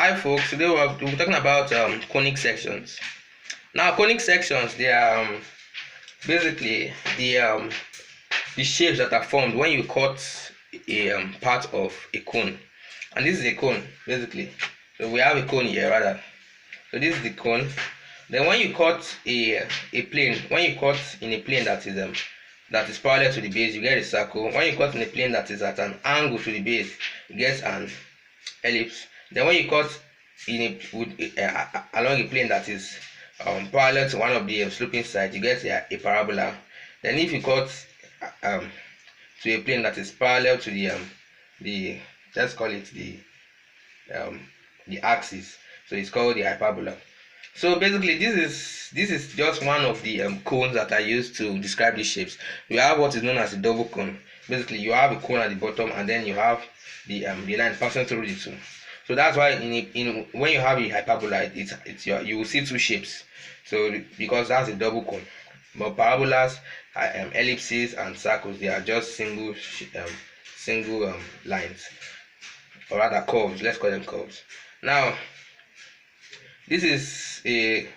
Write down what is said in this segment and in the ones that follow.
Hi folks, today we're talking about conic sections. Now conic sections, they are basically the shapes that are formed when you cut a part of a cone. And this is a cone basically. So we have a cone here rather. So this is the cone. Then when you cut a plane, when you cut in a plane that is parallel to the base, you get a circle. When you cut in a plane that is at an angle to the base, you get an ellipse. Then when you cut in along a plane that is parallel to one of the sloping sides, you get a parabola. Then if you cut to a plane that is parallel to the let's call it the axis, so it's called the hyperbola. So basically this is just one of the cones that are used to describe these shapes. We have what is known as a double cone. Basically you have a cone at the bottom and then you have the line passing through the two. So that's why when you have a hyperbola, you will see two shapes. So because that's a double cone. But parabolas, ellipses, and circles, they are just single lines, or rather curves. Let's call them curves. Now this is a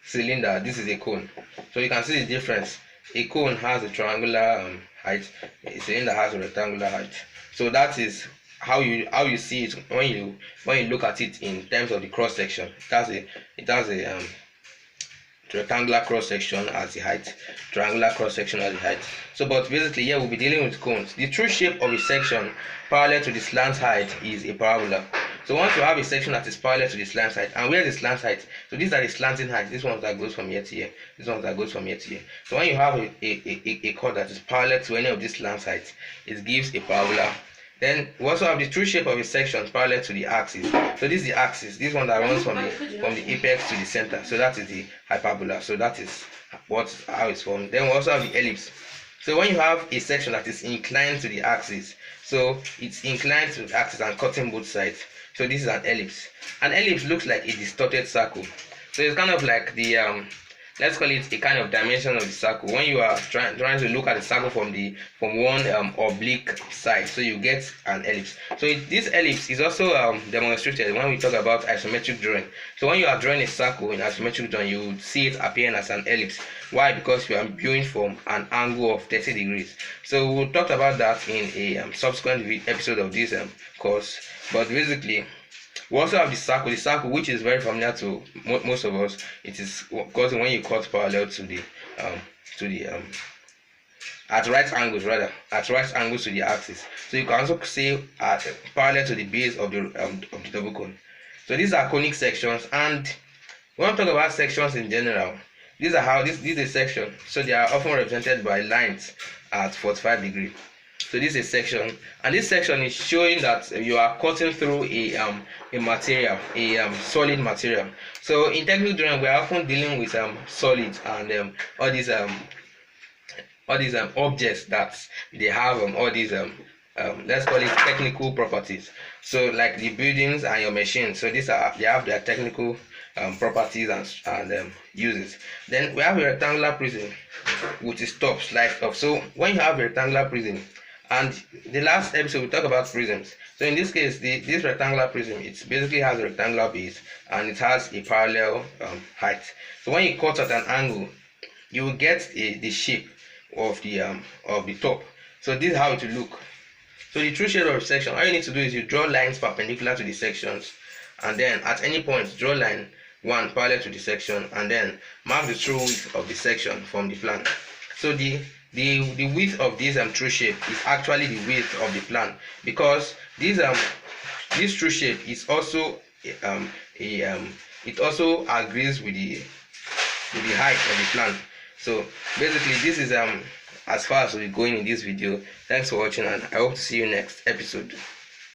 cylinder. This is a cone. So you can see the difference. A cone has a triangular height. A cylinder has a rectangular height. So that is how you see it when you look at it in terms of the cross section. It has a rectangular cross section as the height, triangular cross section as the height. So but basically here we'll be dealing with cones. The true shape of a section parallel to the slant height is a parabola. So once you have a section that is parallel to the slant height, and where is the slant height? So these are the slanting heights. This one that goes from here to here. This one that goes from here to here. So when you have a chord that is parallel to any of these slant heights, it gives a parabola. Then we also have the true shape of a section parallel to the axis. So this is the axis. This one that runs from the apex to the center. So that is the hyperbola. So that is how it's formed. Then we also have the ellipse. So when you have a section that is inclined to the axis, so it's inclined to the axis and cutting both sides. So this is an ellipse. An ellipse looks like a distorted circle. So it's kind of like the let's call it a kind of dimension of the circle. When you are trying to look at the circle from one oblique side, so you get an ellipse. So this ellipse is also demonstrated when we talk about isometric drawing. So when you are drawing a circle in isometric drawing, you would see it appearing as an ellipse. Why? Because you are viewing from an angle of 30 degrees. So we'll talk about that in a subsequent episode of this course. But basically, we also have the circle which is very familiar to most of us. It is because when you cut parallel to the at right angles to the axis. So you can also say parallel to the base of the double cone. So these are conic sections, and when we talk about sections in general, these are how this is a section. So they are often represented by lines at 45 degrees. So this is a section, and this section is showing that you are cutting through a material, a solid material. So in technical drawing, we are often dealing with solids and all these objects that they have all these let's call it technical properties. So like the buildings and your machines. So they have their technical properties and uses. Then we have a rectangular prism, which is slice top. So when you have a rectangular prism, and the last episode we talked about prisms. So in this case, this rectangular prism, it basically has a rectangular base and it has a parallel height. So when you cut at an angle, you will get the shape of the top. So this is how it will look. So the true shape of a section, all you need to do is you draw lines perpendicular to the sections, and then at any point draw line 1 parallel to the section, and then mark the true width of the section from the plan. So the width of this true shape is actually the width of the plan, because this true shape is also it also agrees with the height of the plan. So basically this is as far as we're going in this video. Thanks for watching, and I hope to see you next episode.